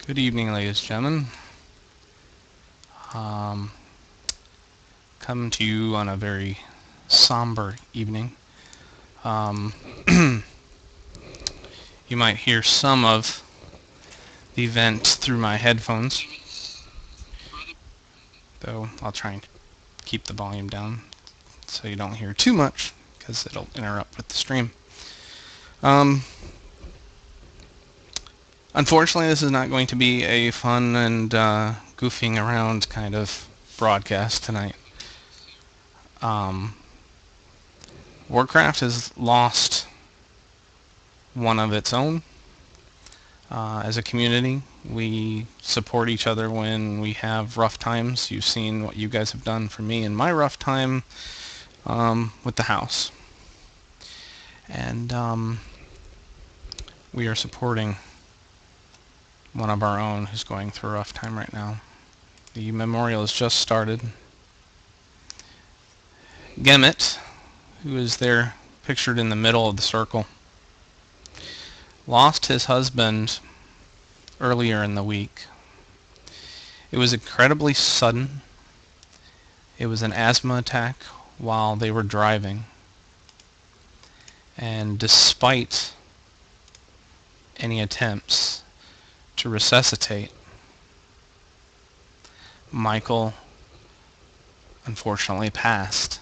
Good evening, ladies and gentlemen. Coming to you on a very somber evening. You might hear some of the event through my headphones, though I'll try and keep the volume down so you don't hear too much, because it'll interrupt with the stream. Unfortunately, this is not going to be a fun and goofing around kind of broadcast tonight. Warcraft has lost one of its own. As a community, we support each other when we have rough times. You've seen what you guys have done for me in my rough time with the house. And we are supporting one of our own who's going through a rough time right now. The memorial has just started. Gemut, who is there pictured in the middle of the circle, lost his husband earlier in the week. It was incredibly sudden. It was an asthma attack while they were driving. And despite any attempts to resuscitate, Michael unfortunately passed.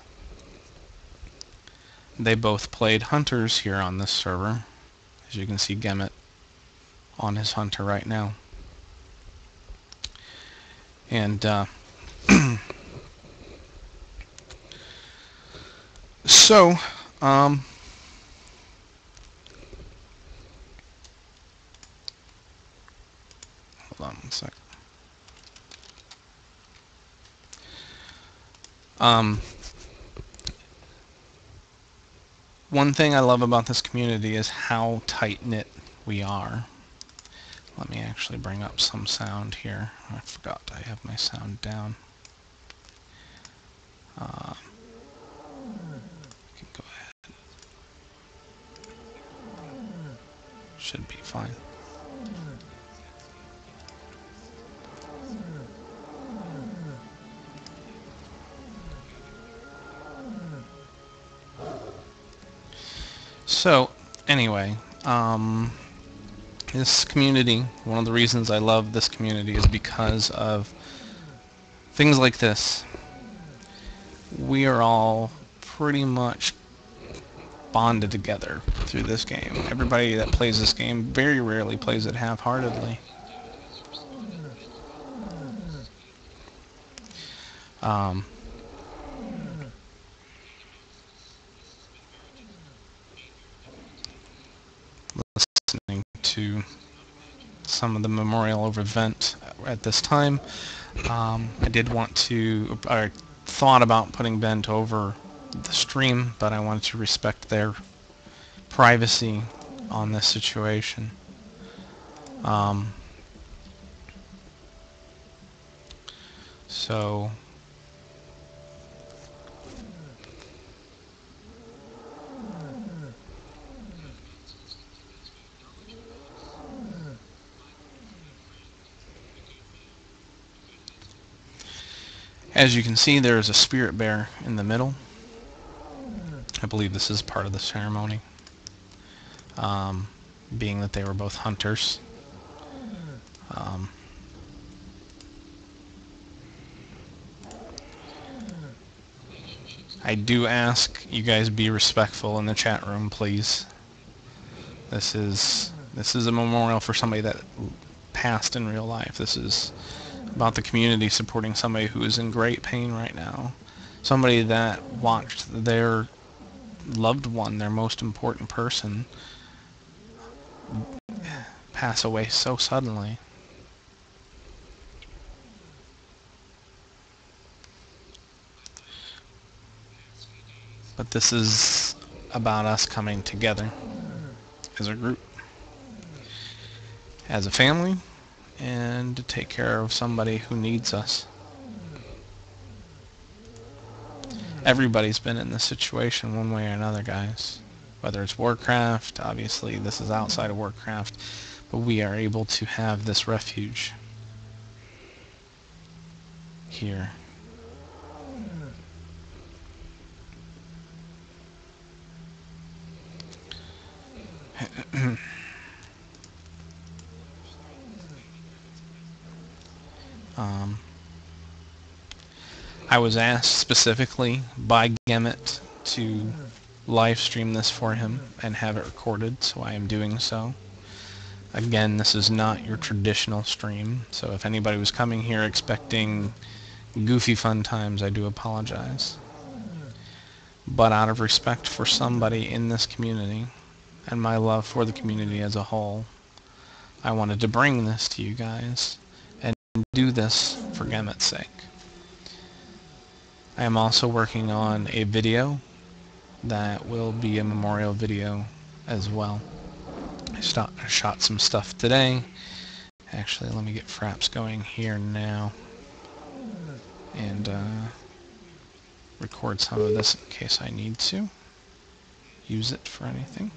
They both played hunters here on this server. As you can see, Gemut on his hunter right now. And so hold on one sec. One thing I love about this community is how tight-knit we are. Let me actually bring up some sound here. I forgot I have my sound down. You can go ahead. Should be fine. So, anyway, this community, one of the reasons I love this community is because of things like this. We are all pretty much bonded together through this game. Everybody that plays this game very rarely plays it half-heartedly. Listening to some of the Memorial over Vent at this time. I did want to, I thought about putting Vent over the stream, but I wanted to respect their privacy on this situation. So as you can see, there is a spirit bear in the middle. I believe this is part of the ceremony, being that they were both hunters. I do ask you guys be respectful in the chat room, please. This is a memorial for somebody that passed in real life. This is about the community supporting somebody who is in great pain right now. Somebody that watched their loved one, their most important person, pass away so suddenly. But this is about us coming together as a group, as a family, and to take care of somebody who needs us. Everybody's been in this situation one way or another, guys. Whether it's Warcraft, obviously this is outside of Warcraft, but we are able to have this refuge here. I was asked specifically by Gemut to live stream this for him and have it recorded, so I am doing so. Again, this is not your traditional stream, so if anybody was coming here expecting goofy fun times, I do apologize. But out of respect for somebody in this community and my love for the community as a whole, I wanted to bring this to you guys and do this for Gemut's sake. I am also working on a video that will be a memorial video as well. I shot some stuff today. Actually, let me get Fraps going here now and record some of this in case I need to use it for anything.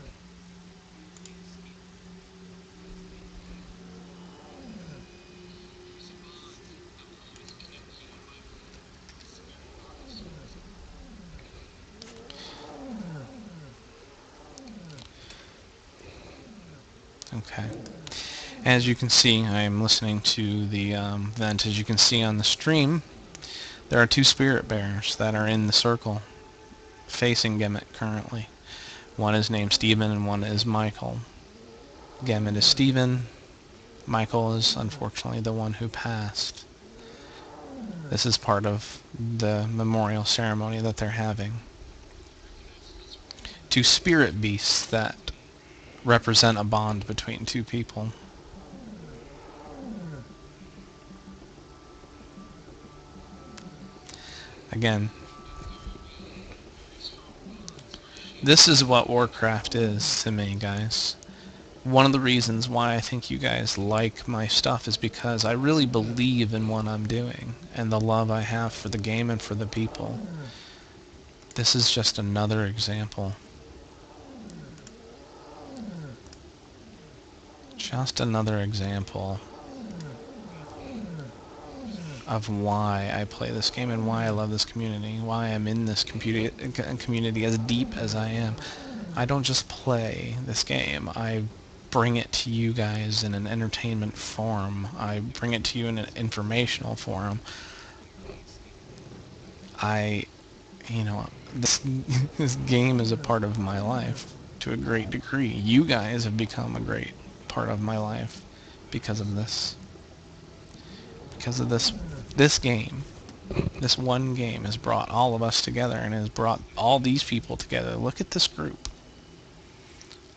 Okay. As you can see, I am listening to the vent. As you can see on the stream, there are two spirit bears that are in the circle facing Gemut currently. One is named Stephen and one is Michael. Gemut is Stephen. Michael is unfortunately the one who passed. This is part of the memorial ceremony that they're having. Two spirit beasts that represent a bond between two people. Again, this is what Warcraft is to me, guys. One of the reasons why I think you guys like my stuff is because I really believe in what I'm doing and the love I have for the game and for the people. This is just another example. Just another example of why I play this game and why I love this community, why I'm in this community as deep as I am. I don't just play this game, I bring it to you guys in an entertainment forum. I bring it to you in an informational forum. You know, this game is a part of my life. to a great degree. You guys have become a great part of my life because of this. Because of this game. This one game has brought all of us together and has brought all these people together. Look at this group.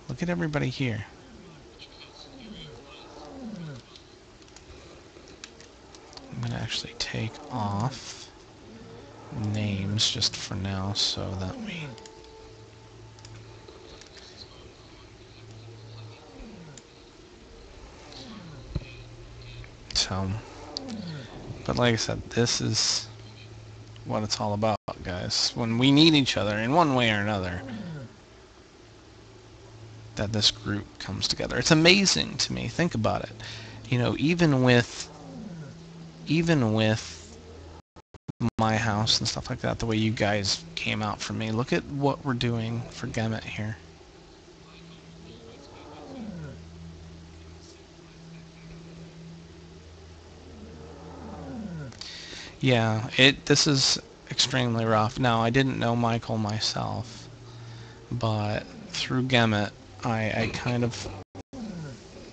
Look at everybody here. I'm going to actually take off names just for now so that we... So, but like I said, this is what it's all about, guys. When we need each other in one way or another, that this group comes together. It's amazing to me. Think about it. You know, even with my house and stuff like that, the way you guys came out for me, look at what we're doing for Gemut here. Yeah, this is extremely rough. Now, I didn't know Michael myself, but through Gemut, I kind of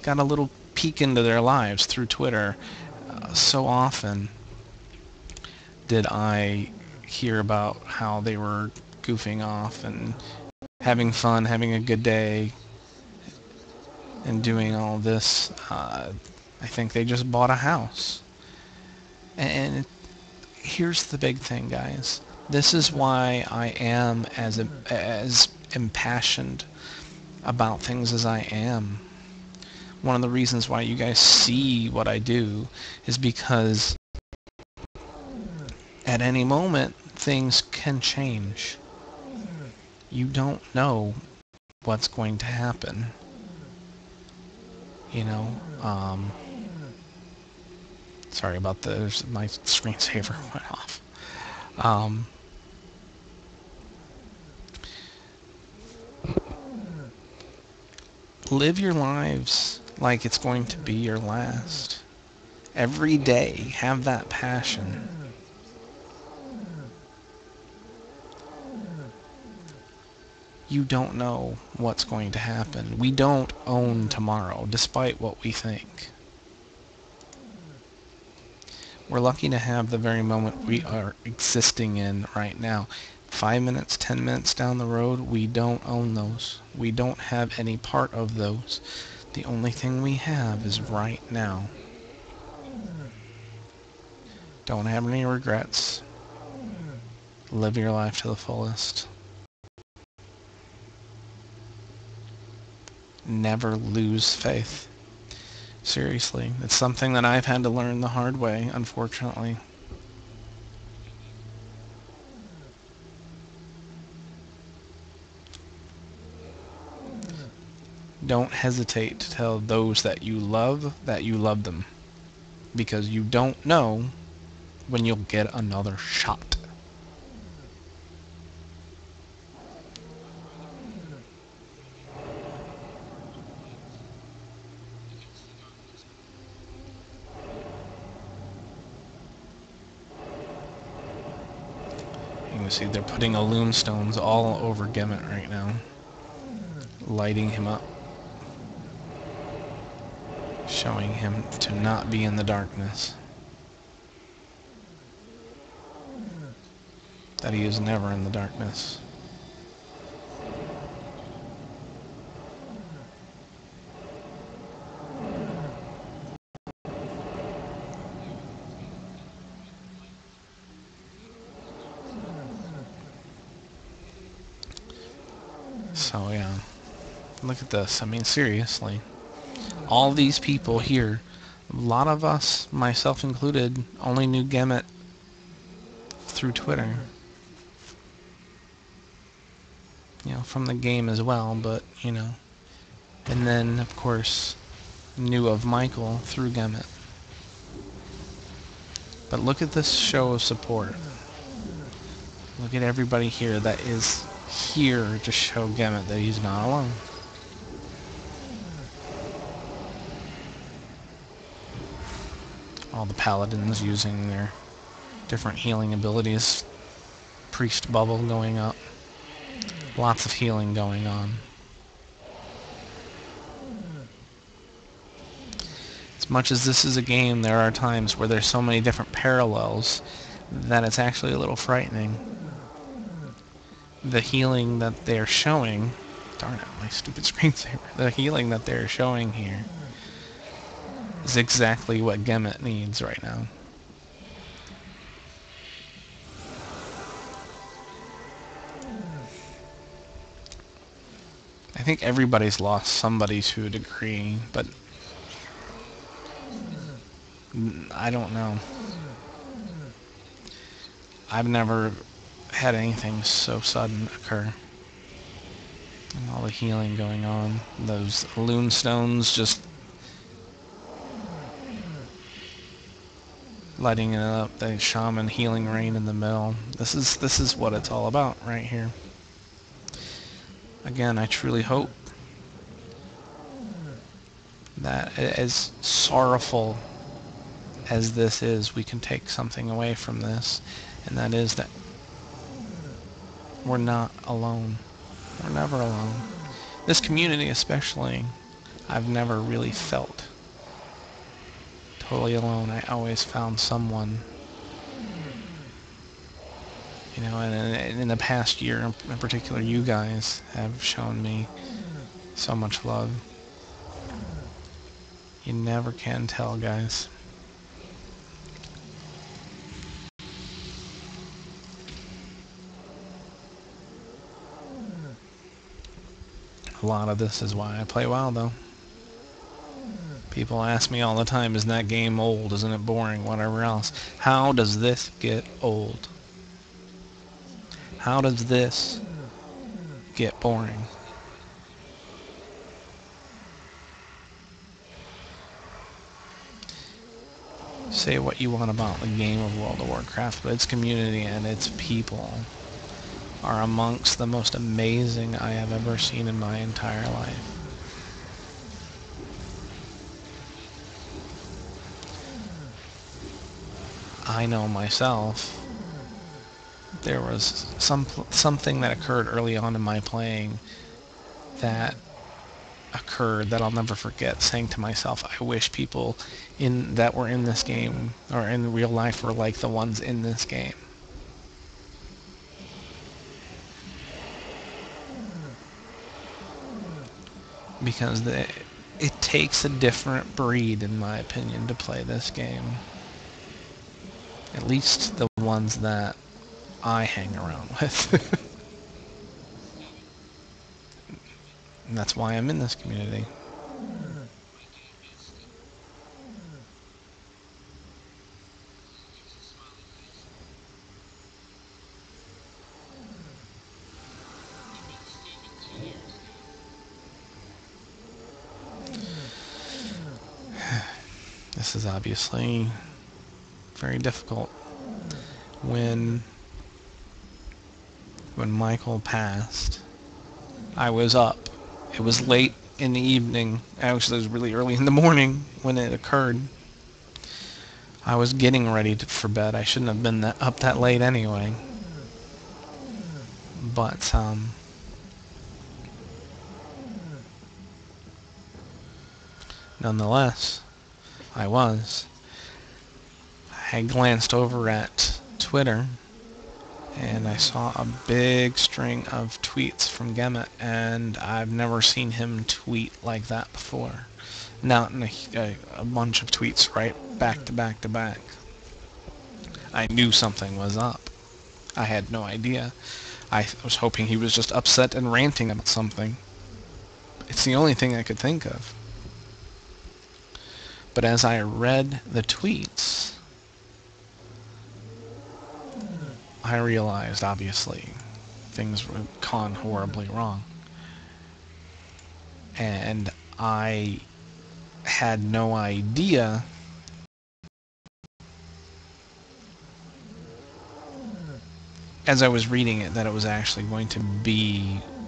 got a little peek into their lives through Twitter. So often did I hear about how they were goofing off and having fun, having a good day, and doing all this. I think they just bought a house. And here's the big thing, guys. This is why I am as impassioned about things as I am. One of the reasons why you guys see what I do is because at any moment things can change. You don't know what's going to happen. You know, sorry about this. My screensaver went off. Live your lives like it's going to be your last. Every day, have that passion. You don't know what's going to happen. We don't own tomorrow, despite what we think. We're lucky to have the very moment we are existing in right now. 5 minutes, 10 minutes down the road, we don't own those. We don't have any part of those. The only thing we have is right now. Don't have any regrets. Live your life to the fullest. Never lose faith. Seriously, it's something that I've had to learn the hard way, unfortunately. Don't hesitate to tell those that you love them, because you don't know when you'll get another shot. You can see they're putting Illume stones all over Gemut right now, lighting him up, showing him to not be in the darkness, that he is never in the darkness. So yeah, look at this. I mean, seriously, all these people here, a lot of us, myself included, only knew Gemut through Twitter. You know, from the game as well, but, you know. And then, of course, knew of Michael through Gemut. But look at this show of support. Look at everybody here that is here to show Gemut that he's not alone. All the paladins using their different healing abilities. Priest bubble going up. Lots of healing going on. As much as this is a game, there are times where there's so many different parallels that it's actually a little frightening. The healing that they're showing... Darn it, my stupid screensaver. The healing that they're showing here is exactly what Gemut needs right now. I think everybody's lost somebody to a degree, but I don't know. I've never had anything so sudden occur. And all the healing going on. Those loon stones just lighting it up. The shaman healing rain in the middle. This is what it's all about right here. Again, I truly hope that as sorrowful as this is, we can take something away from this, and that is that we're not alone. We're never alone. This community especially, I've never really felt totally alone. I always found someone, you know, and in the past year in particular, you guys have shown me so much love. You never can tell, guys. A lot of this is why I play WoW, though. People ask me all the time, isn't that game old? Isn't it boring? Whatever else. How does this get old? How does this get boring? Say what you want about the game of World of Warcraft, but its community and its people are amongst the most amazing I have ever seen in my entire life. I know myself, there was something that occurred early on in my playing that occurred that I'll never forget, saying to myself, I wish people that were in this game or in real life were like the ones in this game. Because it takes a different breed, in my opinion, to play this game. At least the ones that I hang around with. And that's why I'm in this community. This is obviously very difficult. When Michael passed, I was up. It was late in the evening. Actually, it was really early in the morning when it occurred. I was getting ready for bed. I shouldn't have been up that late anyway. But, nonetheless, I had glanced over at Twitter, and I saw a big string of tweets from Gemut, and I've never seen him tweet like that before. Not in a bunch of tweets right back to back to back. I knew something was up. I had no idea. I was hoping he was just upset and ranting about something. It's the only thing I could think of. But as I read the tweets, I realized, obviously, things were gone horribly wrong. And I had no idea as I was reading it that it was actually going to be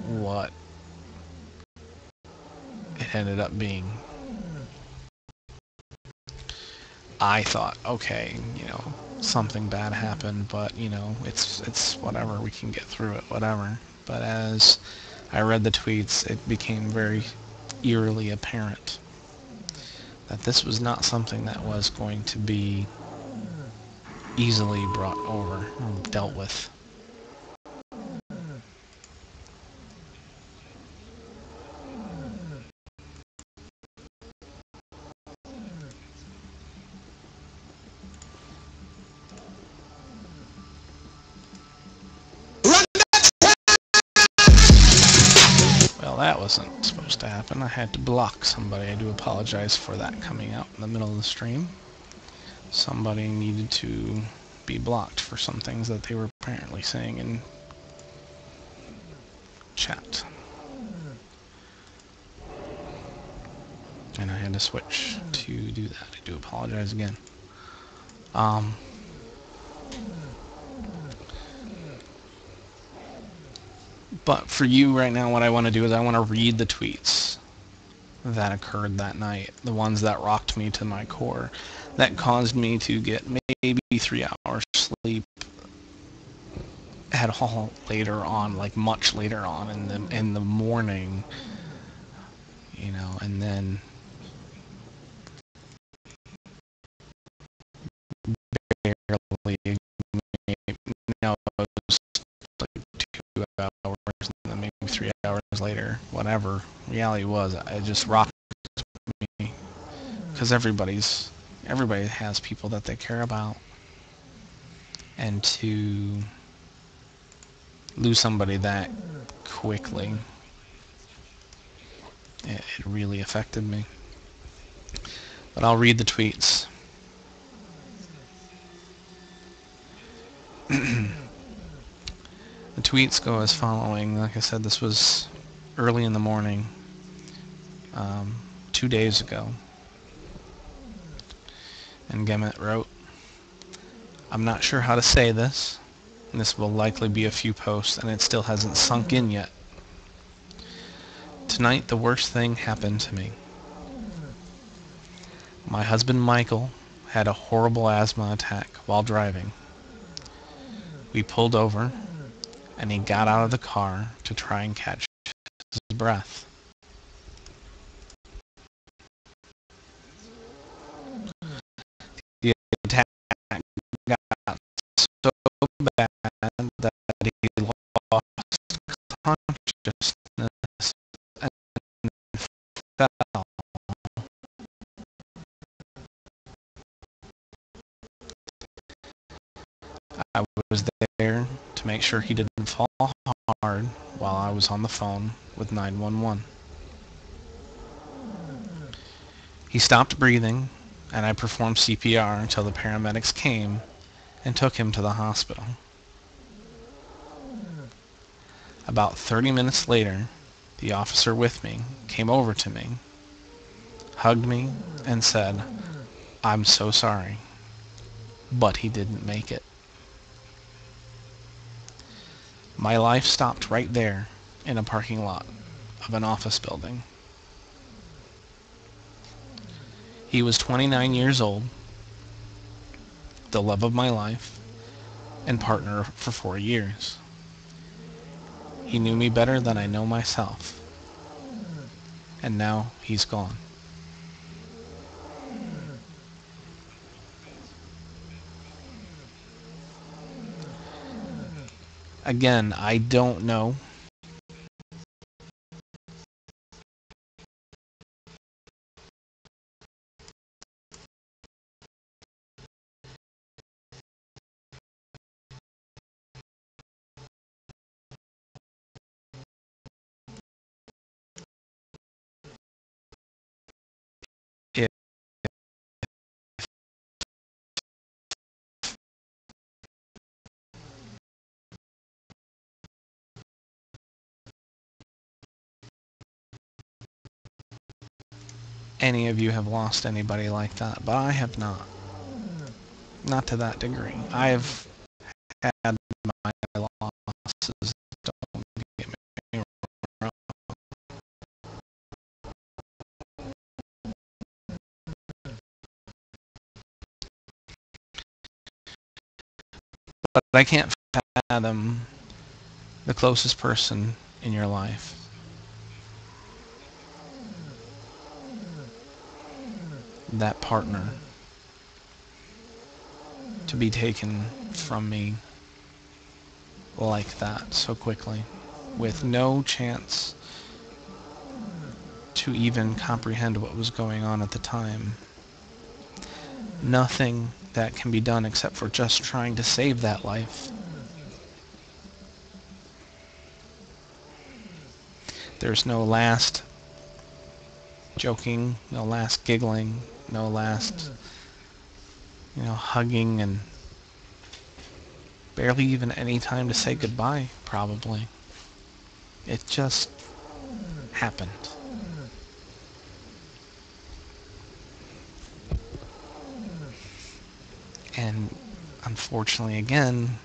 what it ended up being. I thought, okay, you know, something bad happened, but, you know, it's whatever, we can get through it, whatever. But as I read the tweets, it became very eerily apparent that this was not something that was going to be easily brought over or dealt with. Well, that wasn't supposed to happen. I had to block somebody. I do apologize for that coming out in the middle of the stream. Somebody needed to be blocked for some things that they were apparently saying in chat. And I had to switch to do that. I do apologize again. But for you right now, what I want to do is I want to read the tweets that occurred that night, the ones that rocked me to my core, that caused me to get maybe 3 hours sleep at all later on, like much later on in the morning, you know, and then barely, no, it was like 2 hours, and then maybe 3 hours later, whatever reality was, it just rocked me, because everybody has people that they care about, and to lose somebody that quickly, it really affected me. But I'll read the tweets. The tweets go as following. Like I said, this was early in the morning, 2 days ago. And Gemut wrote, "I'm not sure how to say this, and this will likely be a few posts, and it still hasn't sunk in yet. Tonight, the worst thing happened to me. My husband Michael had a horrible asthma attack while driving. We pulled over, and he got out of the car to try and catch his breath. The attack got so bad that he lost consciousness and fell. I was there to make sure he didn't fall hard while I was on the phone with 911. He stopped breathing, and I performed CPR until the paramedics came and took him to the hospital. About 30 minutes later, the officer with me came over to me, hugged me, and said, 'I'm so sorry, but he didn't make it.' My life stopped right there in a parking lot of an office building. He was 29 years old, the love of my life, and partner for 4 years. He knew me better than I know myself, and now he's gone." Again, I don't know if any of you have lost anybody like that, but I have not. Not to that degree. I've had my losses, don't get me wrong. But I can't fathom the closest person in your life that partner to be taken from me like that so quickly, with no chance to even comprehend what was going on at the time. Nothing that can be done except for just trying to save that life. There's no last joking, no last giggling, no last, hugging, and barely even any time to say goodbye, probably. It just happened. And unfortunately, again,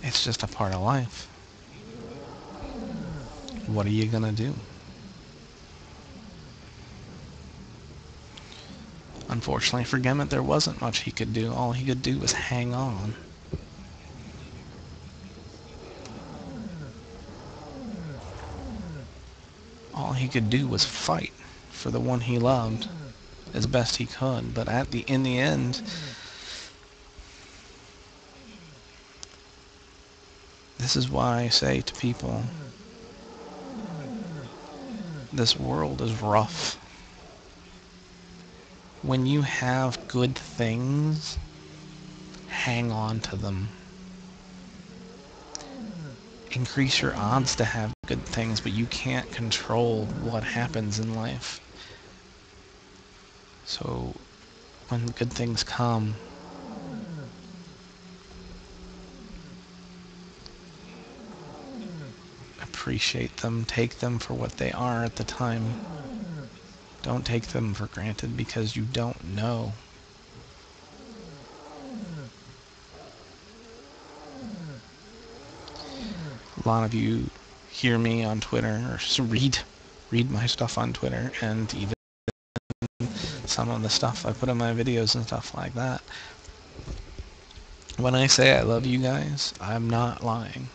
it's just a part of life. What are you gonna do? Unfortunately for Gemut, there wasn't much he could do. All he could do was hang on. All he could do was fight for the one he loved as best he could. But in the end, this is why I say to people, this world is rough. When you have good things, hang on to them. Increase your odds to have good things, but you can't control what happens in life. So when good things come, appreciate them, take them for what they are at the time. Don't take them for granted because you don't know. A lot of you hear me on Twitter or read my stuff on Twitter, and even some of the stuff I put in my videos and stuff like that. When I say I love you guys, I'm not lying.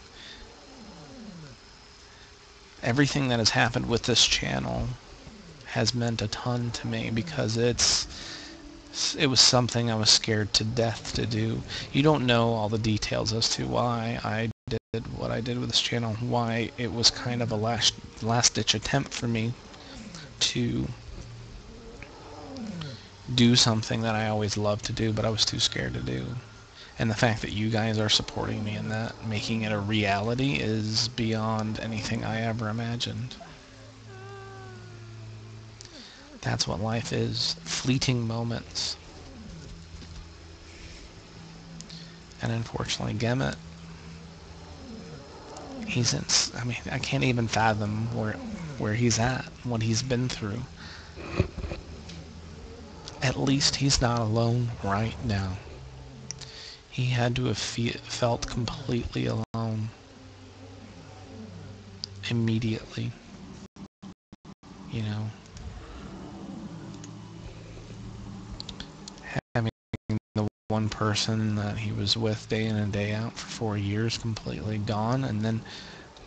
Everything that has happened with this channel has meant a ton to me because it was something I was scared to death to do. You don't know all the details as to why I did what I did with this channel, why it was kind of a last-ditch attempt for me to do something that I always loved to do, but I was too scared to do. And the fact that you guys are supporting me in that, making it a reality, is beyond anything I ever imagined. That's what life is. Fleeting moments. And unfortunately, Gemut, I can't even fathom where he's at, what he's been through. At least he's not alone right now. He had to have felt completely alone immediately. Having the one person that he was with day in and day out for 4 years completely gone, and then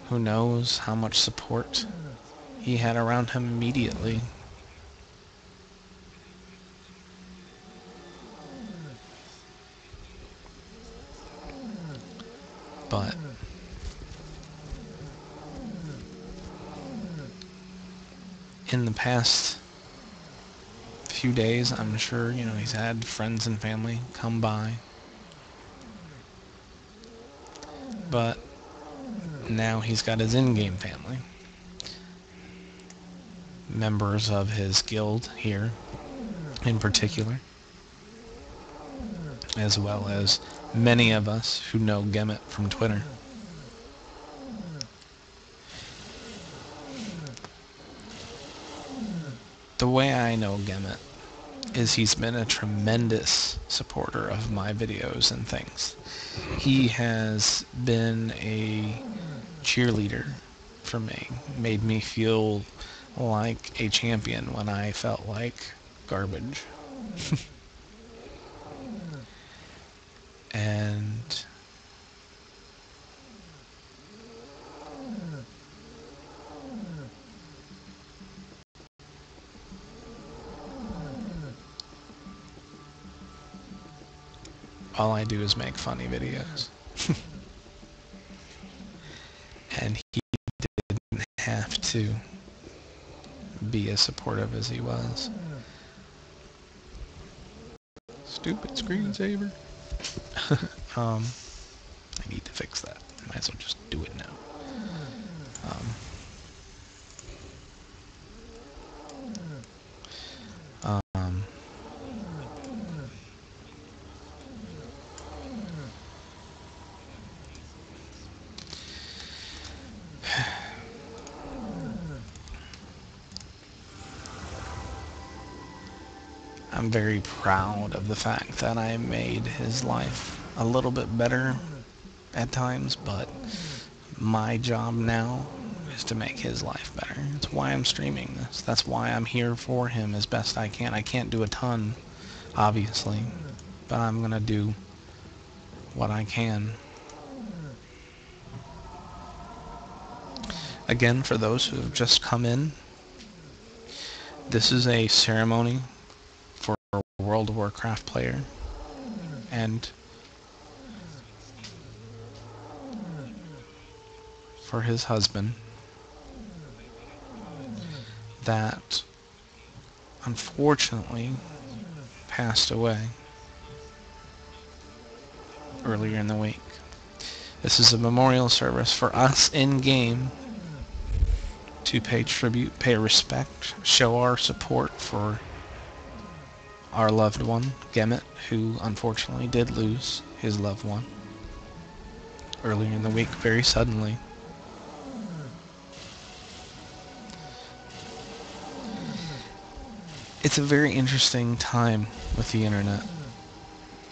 who knows how much support he had around him immediately. But in the past few days, I'm sure, he's had friends and family come by. But now he's got his in-game family. Members of his guild here, in particular. As well as many of us who know Gemut from Twitter. The way I know Gemut is he's been a tremendous supporter of my videos and things. He has been a cheerleader for me, made me feel like a champion when I felt like garbage. And all I do is make funny videos. And he didn't have to be as supportive as he was. Stupid screensaver. I need to fix that. Might as well just do it now. I'm very proud of the fact that I made his life a little bit better at times, but my job now is to make his life better. That's why I'm streaming this. That's why I'm here for him as best I can. I can't do a ton, obviously, but I'm gonna do what I can. Again, for those who have just come in, this is a ceremony for a World of Warcraft player, and for his husband that unfortunately passed away earlier in the week. This is a memorial service for us in-game to pay tribute, pay respect, show our support for our loved one, Gemut, who unfortunately did lose his loved one earlier in the week very suddenly. It's a very interesting time with the internet,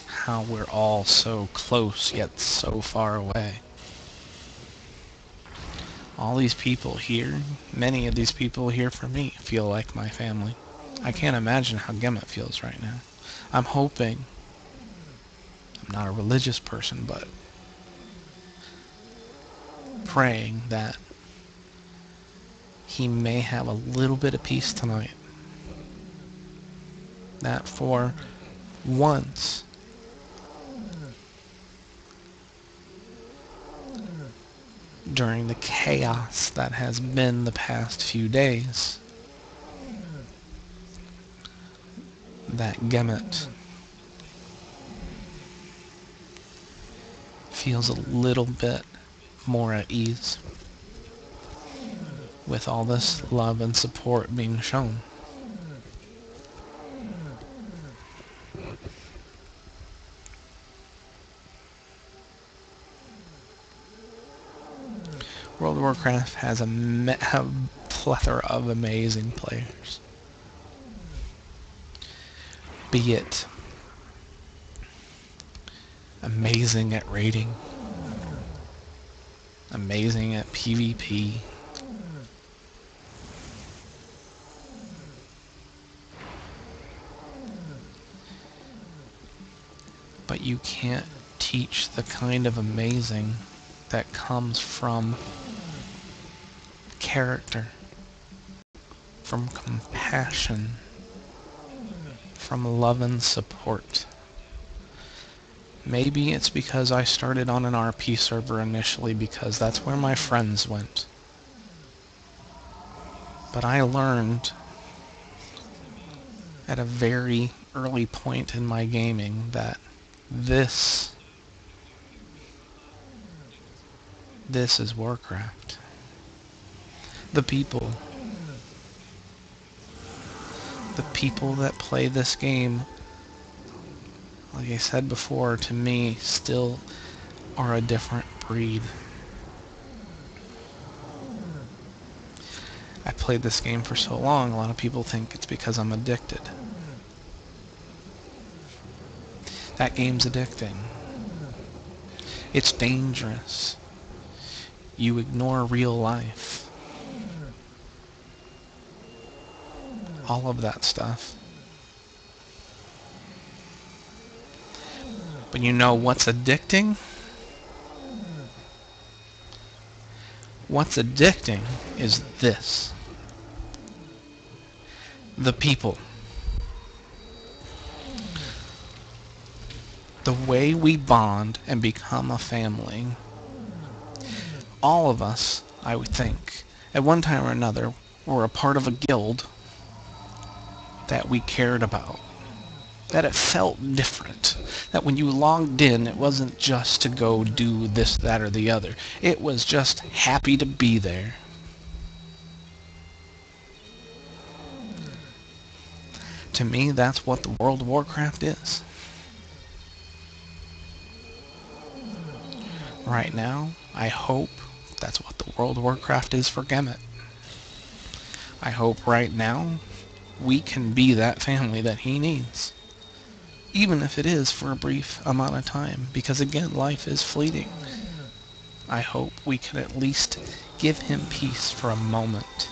how we're all so close yet so far away. All these people here, many of these people here for me, feel like my family. I can't imagine how Gemut feels right now. I'm hoping, I'm not a religious person, but praying that he may have a little bit of peace tonight. That for once, during the chaos that has been the past few days, that Gemut feels a little bit more at ease with all this love and support being shown. World of Warcraft has a plethora of amazing players. Be it amazing at raiding, amazing at PvP, but you can't teach the kind of amazing that comes from character, from compassion, from love and support. Maybe it's because I started on an RP server initially because that's where my friends went. But I learned at a very early point in my gaming that this is Warcraft. The people that play this game, like I said before, to me still are a different breed. I played this game for so long, a lot of people think it's because I'm addicted. That game's addicting. It's dangerous. You ignore real life. All of that stuff. But you know what's addicting? What's addicting is this. The people. The way we bond and become a family, all of us, I would think, at one time or another, were a part of a guild that we cared about. That it felt different. That when you logged in, it wasn't just to go do this, that, or the other. It was just happy to be there. To me, that's what the World of Warcraft is. Right now, I hope that's what the World of Warcraft is for Gemut. I hope right now we can be that family that he needs. Even if it is for a brief amount of time, because again, life is fleeting. I hope we can at least give him peace for a moment.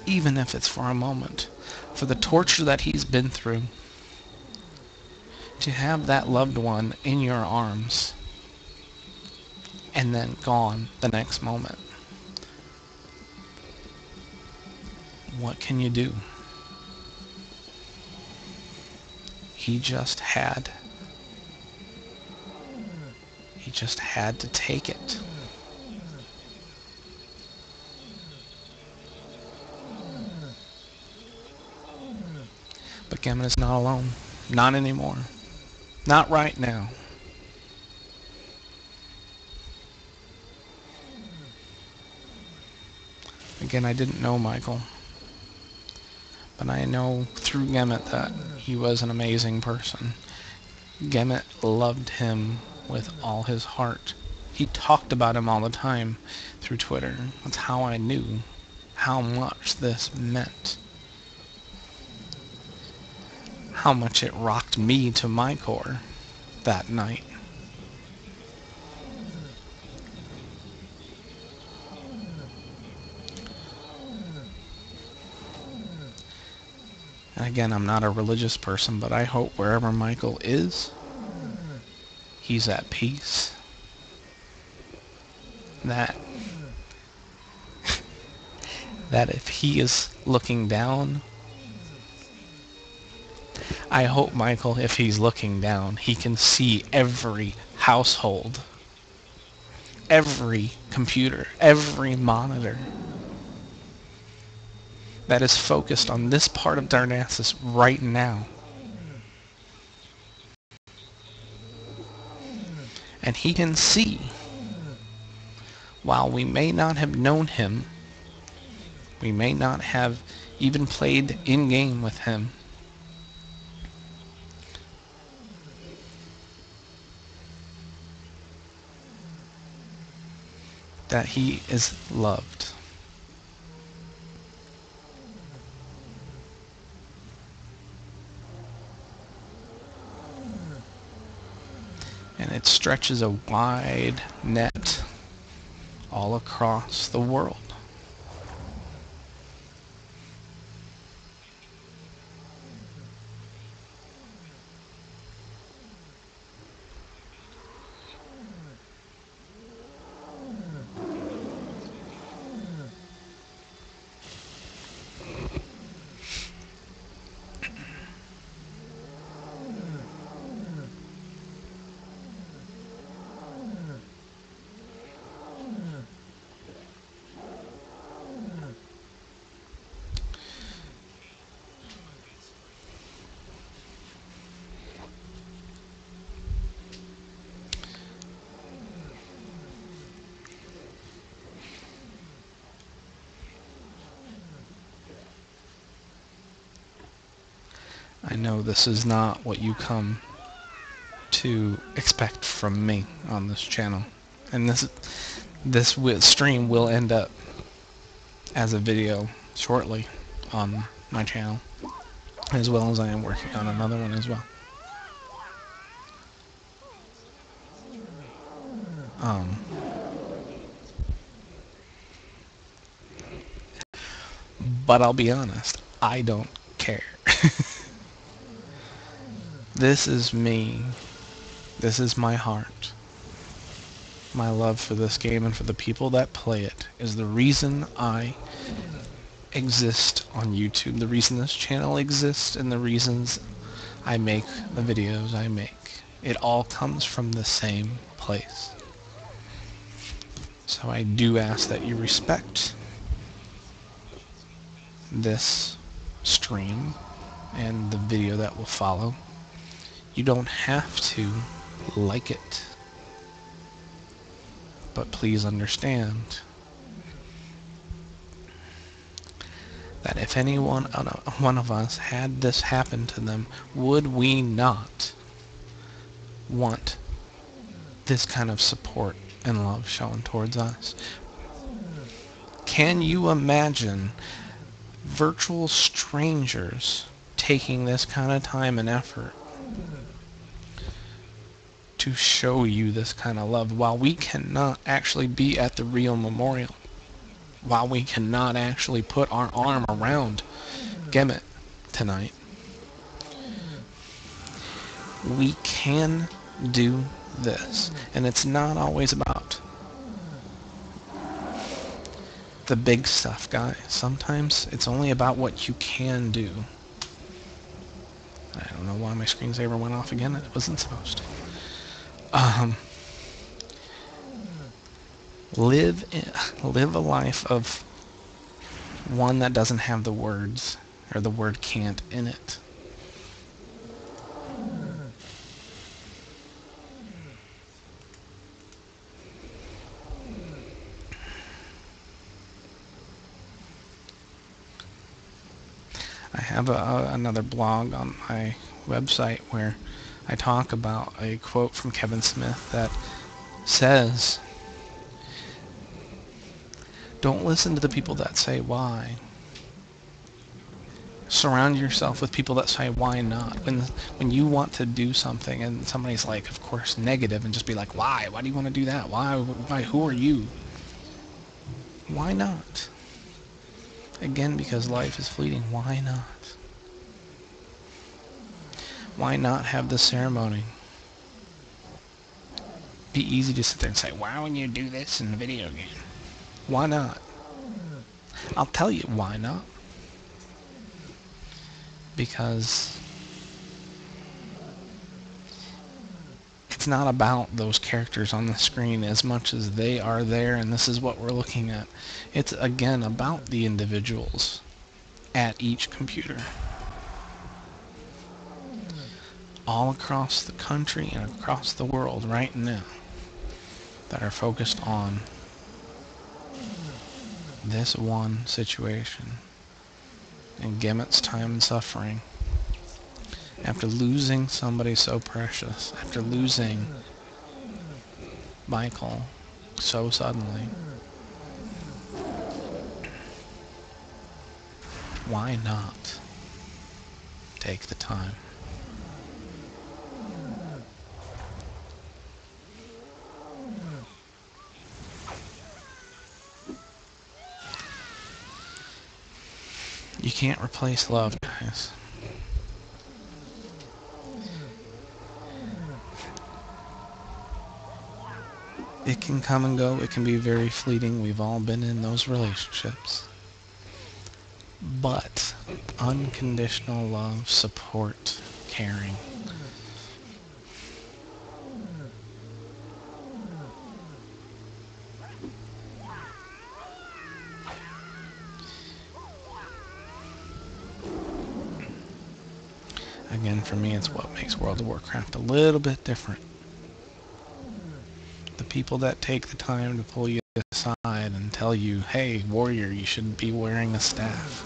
Even if it's for a moment. For the torture that he's been through. To have that loved one in your arms and then gone the next moment. What can you do? He just had to take it. But Gemut is not alone. Not anymore. Not right now. Again, I didn't know Michael. But I know through Gemut that he was an amazing person. Gemut loved him with all his heart. He talked about him all the time through Twitter. That's how I knew how much this meant. How much it rocked me to my core that night. And again, I'm not a religious person, but I hope wherever Michael is, he's at peace. That if he is looking down, I hope Michael, if he's looking down, he can see every household, every computer, every monitor that is focused on this part of Darnassus right now. And he can see, while we may not have known him, we may not have even played in-game with him, that he is loved. And it stretches a wide net all across the world. I know this is not what you come to expect from me on this channel, and this stream will end up as a video shortly on my channel, as well as I am working on another one as well. But I'll be honest, I don't care. This is me. This is my heart. My love for this game and for the people that play it is the reason I exist on YouTube, the reason this channel exists, and the reasons I make the videos I make. It all comes from the same place. So I do ask that you respect this stream and the video that will follow. You don't have to like it, but please understand that if any one of us had this happen to them, would we not want this kind of support and love shown towards us? Can you imagine virtual strangers taking this kind of time and effort to show you this kind of love while we cannot actually be at the real memorial, while we cannot actually put our arm around Gemut tonight? We can do this, and it's not always about the big stuff, guys. Sometimes it's only about what you can do. I don't know why my screensaver went off again. It wasn't supposed to. Live a life of one that doesn't have the words or the word can't in it. I have another blog on my website where I talk about a quote from Kevin Smith that says, "Don't listen to the people that say why. Surround yourself with people that say why not." When you want to do something and somebody's like, of course, negative, and just be like, why? Why do you want to do that? Why? Who are you? Why not? Again, because life is fleeting. Why not? Why not have the ceremony? Be easy to sit there and say, why would you do this in a video game? Why not? I'll tell you why not. Because it's not about those characters on the screen as much as they are there and this is what we're looking at. It's again about the individuals at each computer, all across the country and across the world right now, that are focused on this one situation and Gemut's time and suffering after losing somebody so precious, after losing Michael so suddenly. Why not take the time? You can't replace love, guys. It can come and go. It can be very fleeting. We've all been in those relationships. But unconditional love, support, caring, again, for me, it's what makes World of Warcraft a little bit different. The people that take the time to pull you aside and tell you, hey, warrior, you shouldn't be wearing a staff.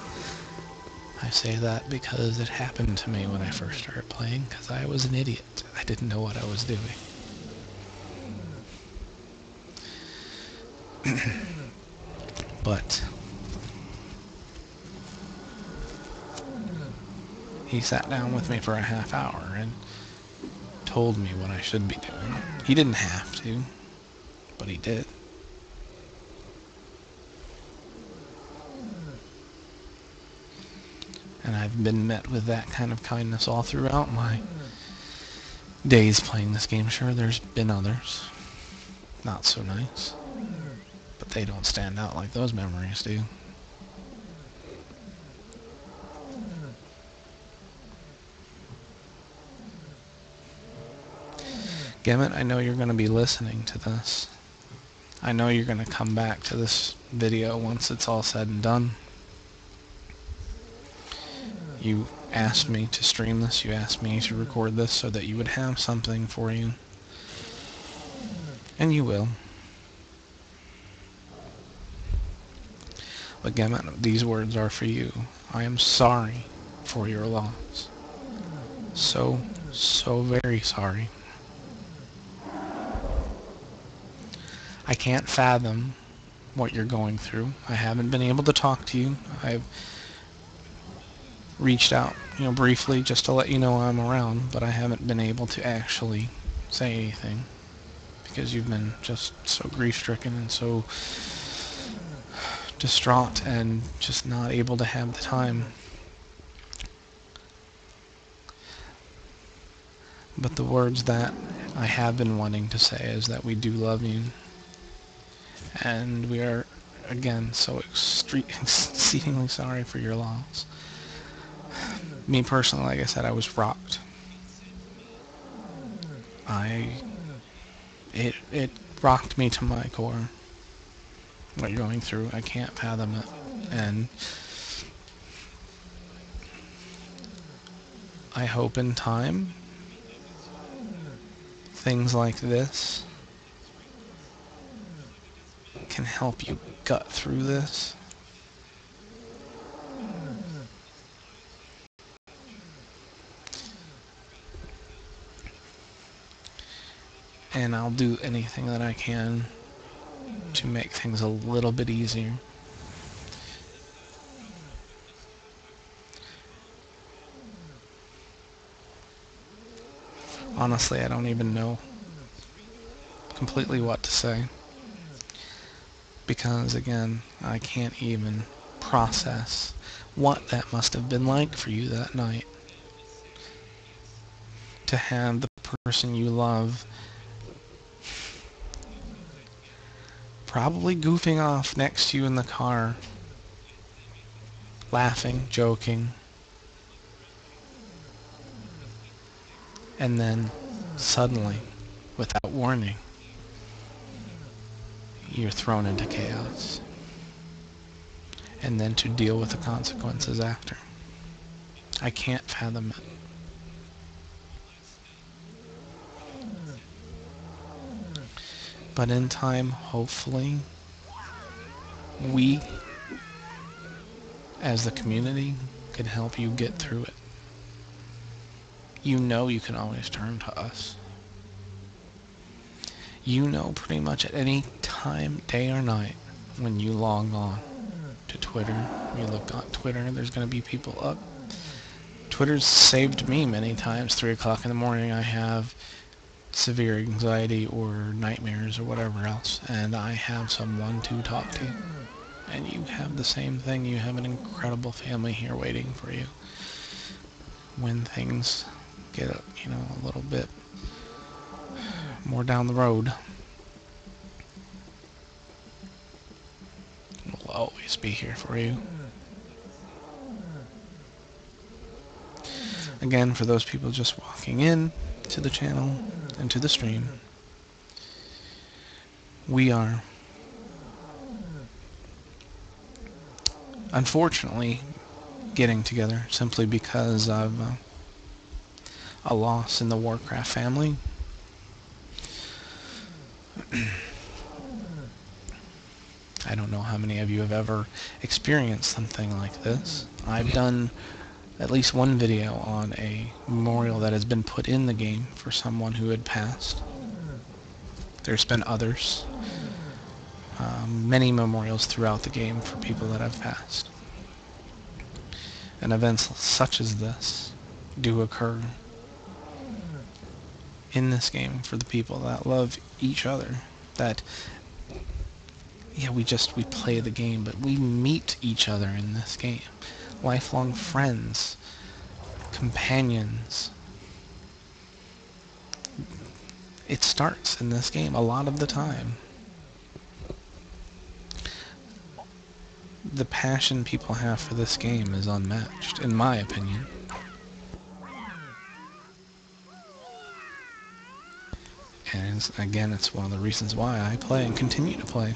I say that because it happened to me when I first started playing, because I was an idiot. I didn't know what I was doing. But he sat down with me for a half hour and told me what I should be doing. He didn't have to, but he did. And I've been met with that kind of kindness all throughout my days playing this game. Sure, there's been others not so nice, but they don't stand out like those memories do. Gemut, I know you're going to be listening to this. I know you're going to come back to this video once it's all said and done. You asked me to stream this, you asked me to record this so that you would have something for you. And you will. But Gemut, these words are for you. I am sorry for your loss. So very sorry. I can't fathom what you're going through. I haven't been able to talk to you. I've reached out, briefly just to let you know I'm around, but I haven't been able to actually say anything because you've been just so grief-stricken and so distraught and just not able to have the time. But the words that I have been wanting to say is that we do love you, and we are, again, so exceedingly sorry for your loss. Me personally, like I said, I was rocked. It rocked me to my core. What you're going through, I can't fathom it. And I hope in time, things like this can help you gut through this. And I'll do anything that I can to make things a little bit easier. Honestly, I don't even know completely what to say. Because, again, I can't even process what that must have been like for you that night. To have the person you love probably goofing off next to you in the car, laughing, joking, and then suddenly, without warning, you're thrown into chaos, and then to deal with the consequences after. I can't fathom it. But in time, hopefully, we, as the community, can help you get through it. You know you can always turn to us. You know pretty much at any time, day or night, when you log on to Twitter, you look on Twitter, there's going to be people up. Twitter's saved me many times. 3 o'clock in the morning, I have severe anxiety or nightmares or whatever else, and I have someone to talk to. And you have the same thing. You have an incredible family here waiting for you when things get a little bit more down the road. We'll always be here for you. Again, for those people just walking in to the channel and to the stream, we are unfortunately getting together simply because of a loss in the Warcraft family. I don't know how many of you have ever experienced something like this. I've done at least one video on a memorial that has been put in the game for someone who had passed. There's been others. Many memorials throughout the game for people that have passed. And events such as this do occur in this game for the people that love each other. That, yeah, we play the game, but we meet each other in this game. Lifelong friends, companions. It starts in this game a lot of the time. The passion people have for this game is unmatched, in my opinion. Again, it's one of the reasons why I play and continue to play.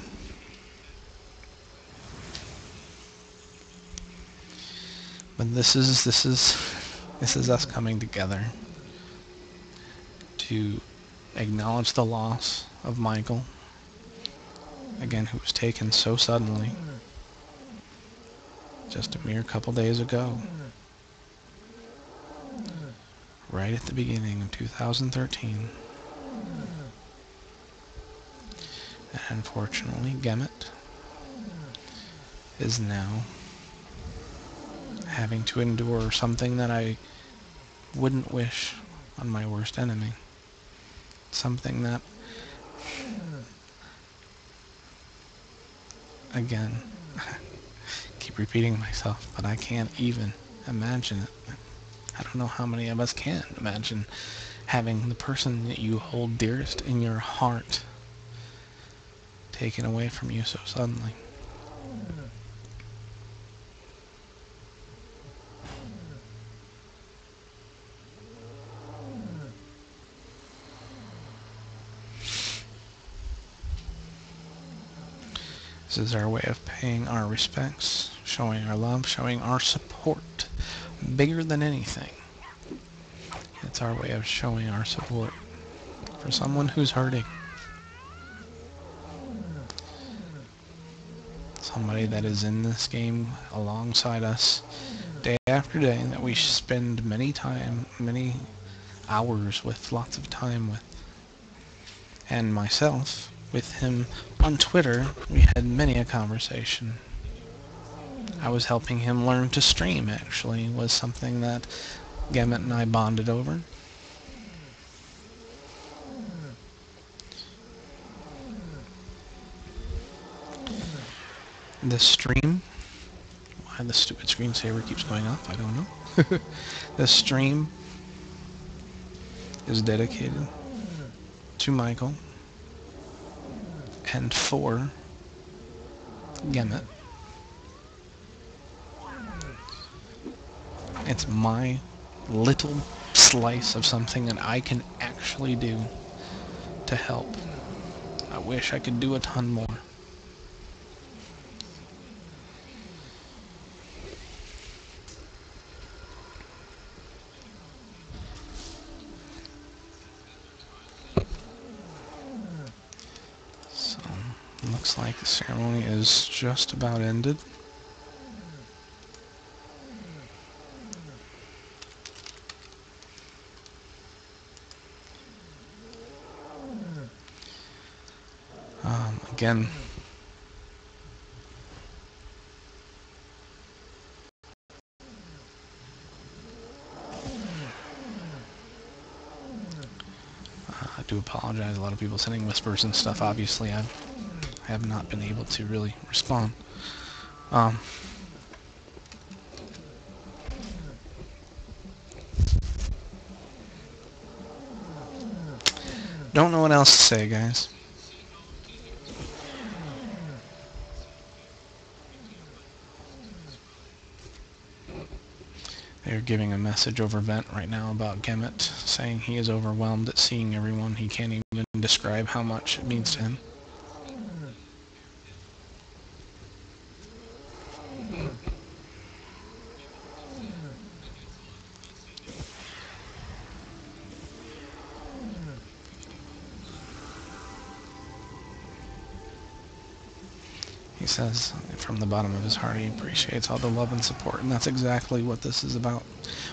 But this is us coming together to acknowledge the loss of Michael, again, who was taken so suddenly just a mere couple days ago, right at the beginning of 2013. And unfortunately, Gemut is now having to endure something that I wouldn't wish on my worst enemy. Something that, again, keep repeating myself, but I can't even imagine it. I don't know how many of us can imagine having the person that you hold dearest in your heart taken away from you so suddenly. This is our way of paying our respects, showing our love, showing our support. Bigger than anything, it's our way of showing our support for someone who's hurting. Somebody that is in this game alongside us day after day, that we spend many hours with, lots of time with. And myself, with him on Twitter, we had many a conversation. I was helping him learn to stream, actually, was something that Gemut and I bonded over. The stream, why the stupid screensaver keeps going off, I don't know. The stream is dedicated to Michael and for Gemut. It's my little slice of something that I can actually do to help. I wish I could do a ton more. So, looks like the ceremony is just about ended. Again, I do apologize. A lot of people sending whispers and stuff. Obviously, I have not been able to really respond. Don't know what else to say, guys. They're giving a message over vent right now about Gemut, saying he is overwhelmed at seeing everyone. He can't even describe how much it means to him. He says from the bottom of his heart he appreciates all the love and support, and that's exactly what this is about.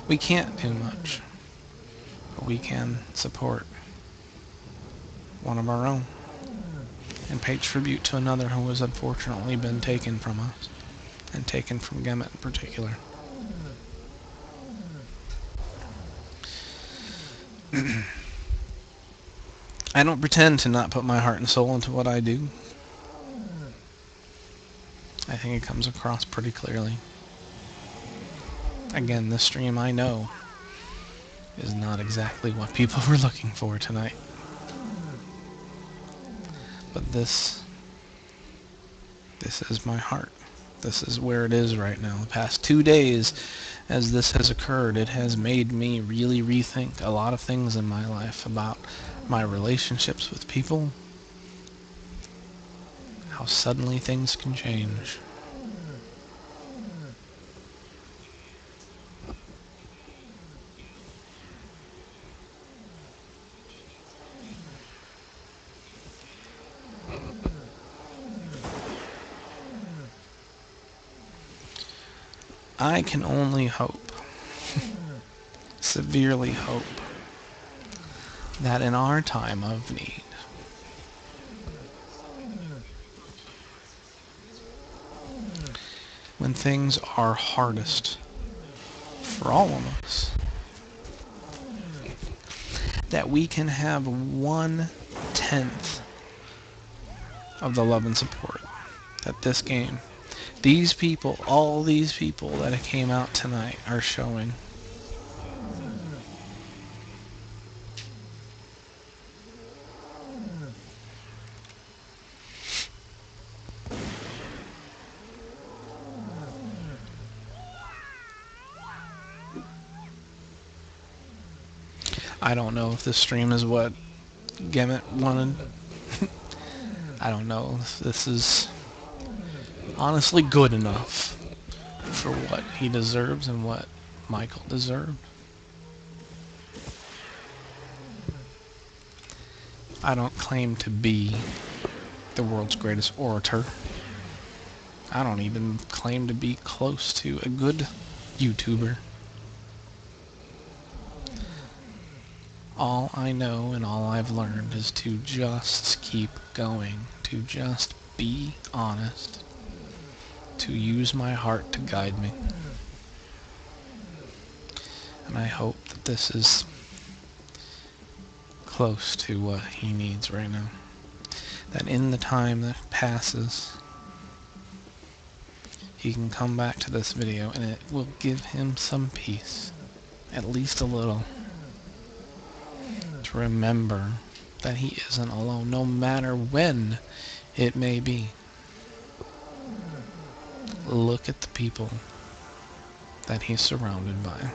We can't do much, but we can support one of our own and pay tribute to another who has unfortunately been taken from us, and taken from Gemut in particular. I don't pretend to not put my heart and soul into what I do. I think it comes across pretty clearly. Again, this stream, I know, is not exactly what people were looking for tonight. But this is my heart. This is where it is right now. The past 2 days, as this has occurred, it has made me really rethink a lot of things in my life about my relationships with people, how suddenly things can change. I can only hope, severely hope, that in our time of need, when things are hardest for all of us, that we can have 1/10 of the love and support that this game, these people, all these people that came out tonight are showing. I don't know if this stream is what Gemut wanted. I don't know if this is honestly good enough for what he deserves and what Michael deserved. I don't claim to be the world's greatest orator. I don't even claim to be close to a good YouTuber. All I know and all I've learned is to just keep going, to just be honest, to use my heart to guide me. And I hope that this is close to what he needs right now. That in the time that passes, he can come back to this video and it will give him some peace, at least a little, to remember that he isn't alone, no matter when it may be. Look at the people that he's surrounded by,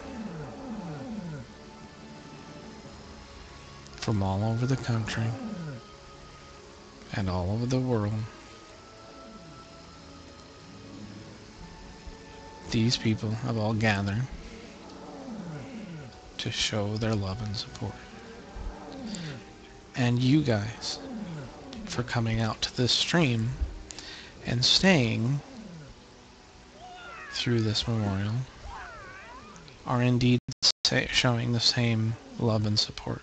from all over the country and all over the world. These people have all gathered to show their love and support. And you guys, for coming out to this stream and staying through this memorial, are indeed showing the same love and support.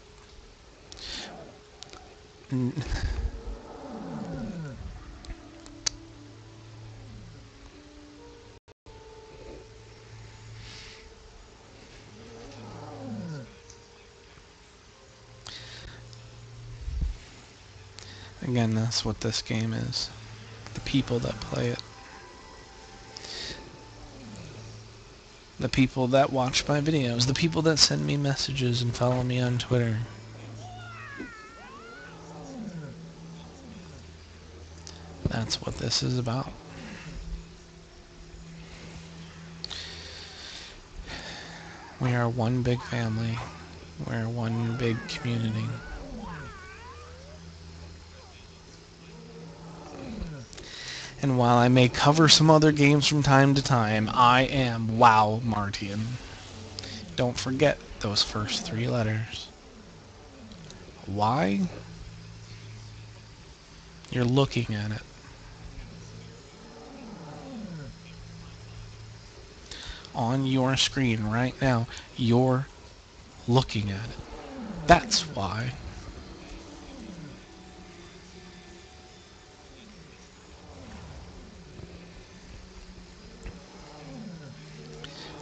Again, that's what this game is. The people that play it. The people that watch my videos. The people that send me messages and follow me on Twitter. That's what this is about. We are one big family. We're one big community. And while I may cover some other games from time to time, I am WoW Martian. Don't forget those first 3 letters. Why? You're looking at it. On your screen right now, you're looking at it. That's why.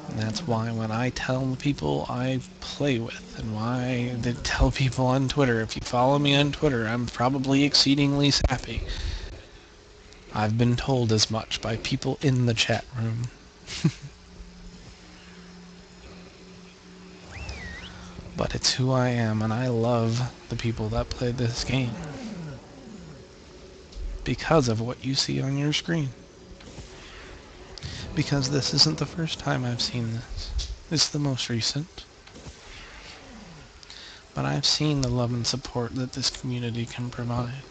And that's why when I tell the people I play with, and why I tell people on Twitter, if you follow me on Twitter, I'm probably exceedingly sappy. I've been told as much by people in the chat room. But it's who I am, and I love the people that play this game. Because of what you see on your screen. Because this isn't the first time I've seen this. It's the most recent. but I've seen the love and support that this community can provide.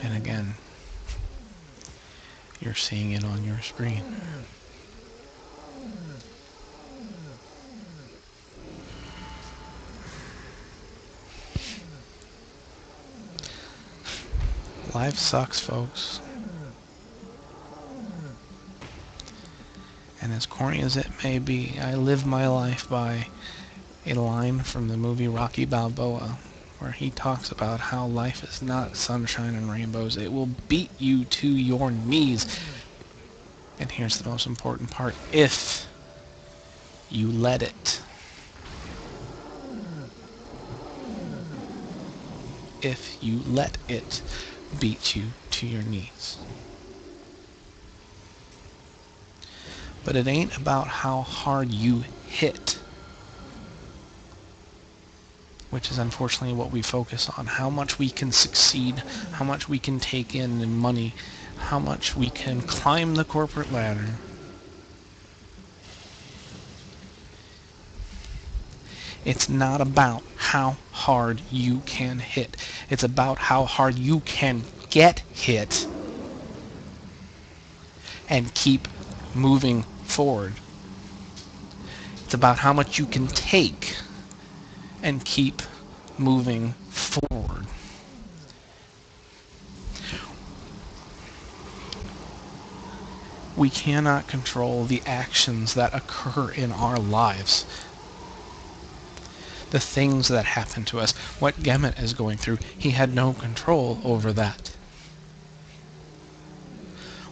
And again, you're seeing it on your screen. Life sucks, folks. And as corny as it may be, I live my life by a line from the movie Rocky Balboa, where he talks about how life is not sunshine and rainbows. It will beat you to your knees. And here's the most important part: if you let it. If you let it beat you to your knees. But it ain't about how hard you hit, which is unfortunately what we focus on. How much we can succeed, how much we can take in money, how much we can climb the corporate ladder. It's not about how hard you can hit. It's about how hard you can get hit and keep moving forward. It's about how much you can take and keep moving forward. We cannot control the actions that occur in our lives. The things that happen to us. What Gemut is going through, he had no control over that.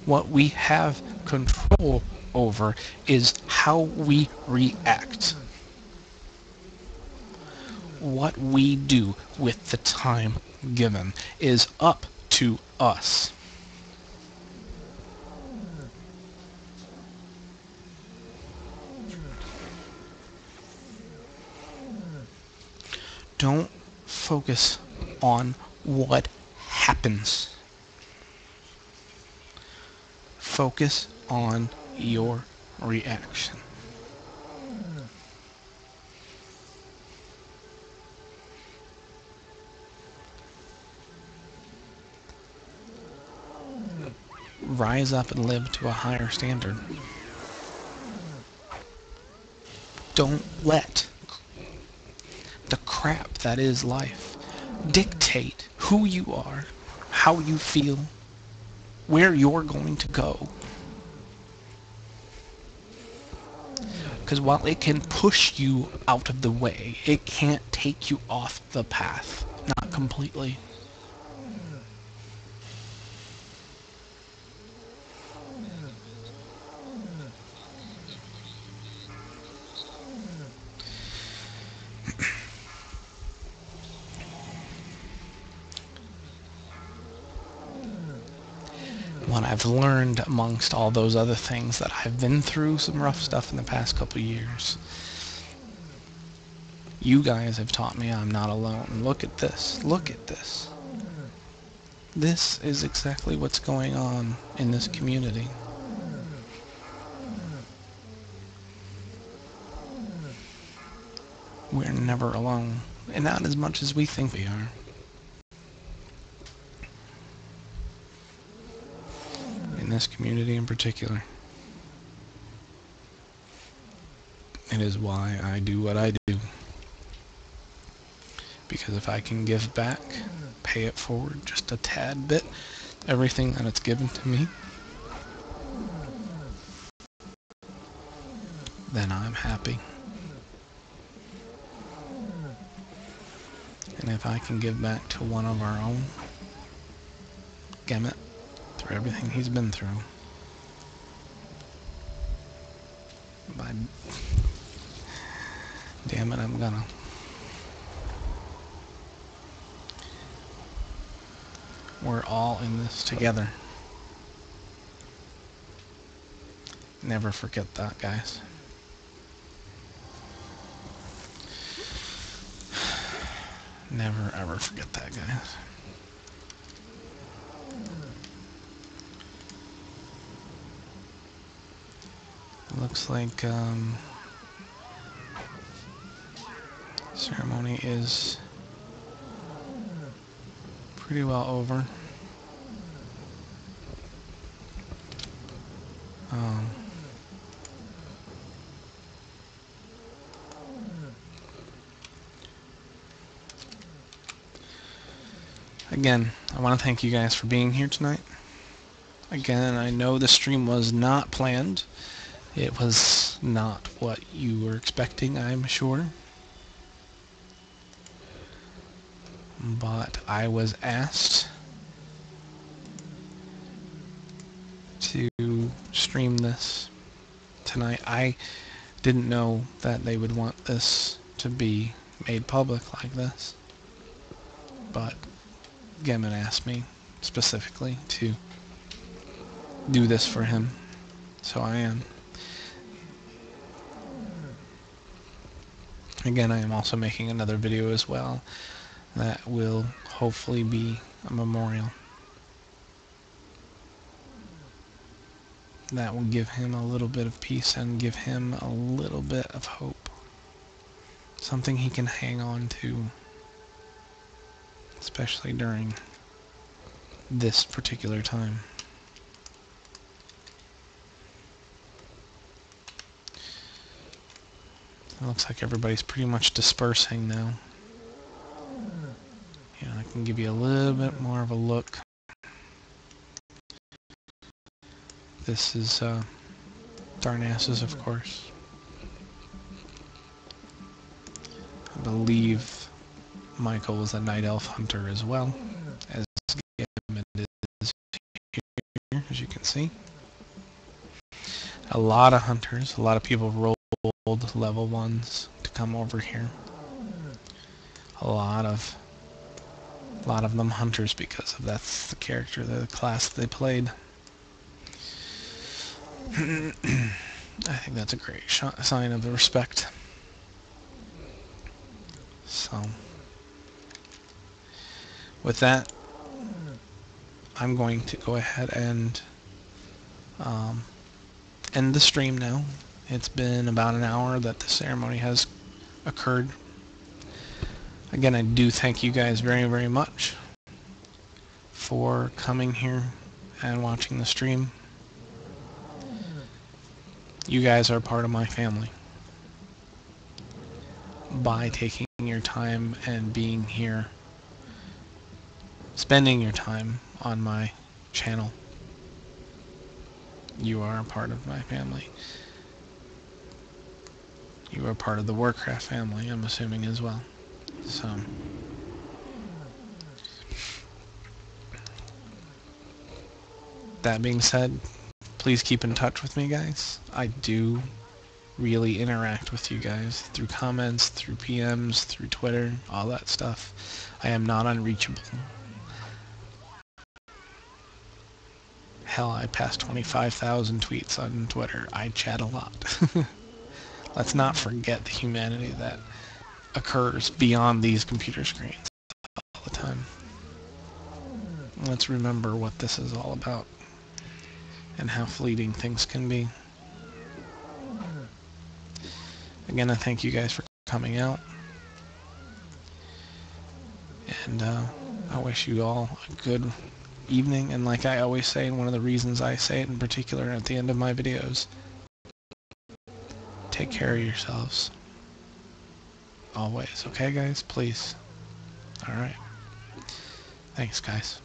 What we have control over is how we react. What we do with the time given is up to us. Don't focus on what happens. Focus on your reaction. Rise up and live to a higher standard. Don't let the crap that is life dictate who you are, how you feel, where you're going to go. Because while it can push you out of the way, it can't take you off the path. Not completely. What I've learned amongst all those other things that I've been through some rough stuff in the past couple years. You guys have taught me I'm not alone. Look at this. Look at this. This is exactly what's going on in this community. We're never alone, and not as much as we think we are. In this community in particular. It is why I do what I do. Because if I can give back, pay it forward just a tad bit, everything that it's given to me, then I'm happy. And if I can give back to one of our own, Gemut, through everything he's been through, by damn it, I'm gonna. We're all in this together. Never forget that, guys. Never ever forget that, guys. Looks like ceremony is pretty well over. Again, I want to thank you guys for being here tonight. Again, I know the stream was not planned. It was not what you were expecting, I'm sure. But I was asked to stream this tonight. I didn't know that they would want this to be made public like this. But Gemut asked me specifically to do this for him. So I am. Again, I am also making another video as well that will hopefully be a memorial. That will give him a little bit of peace and give him a little bit of hope. Something he can hang on to, especially during this particular time. It looks like everybody's pretty much dispersing now. You know, I can give you a little bit more of a look. This is Darnassus, of course. I believe Michael was a night elf hunter as well, as Gemut is here, as you can see. A lot of hunters, a lot of people rolled level 1s to come over here. A lot of them hunters because of that's the character, the class they played. I think that's a great sign of respect. So, with that, I'm going to go ahead and end the stream now. It's been about an hour that the ceremony has occurred. Again, I do thank you guys very, very much for coming here and watching the stream. You guys are part of my family by taking your time and being here, spending your time on my channel. You are a part of my family. You are part of the Warcraft family, I'm assuming, as well. So, that being said, please keep in touch with me, guys. I do really interact with you guys through comments, through PMs, through Twitter, all that stuff. I am not unreachable. Hell, I pass 25,000 tweets on Twitter. I chat a lot. Let's not forget the humanity that occurs beyond these computer screens all the time. Let's remember what this is all about and how fleeting things can be. Again, I thank you guys for coming out. And I wish you all a good evening. And like I always say, and one of the reasons I say it in particular at the end of my videos, take care of yourselves. Always. Okay, guys? Please. Alright. Thanks, guys.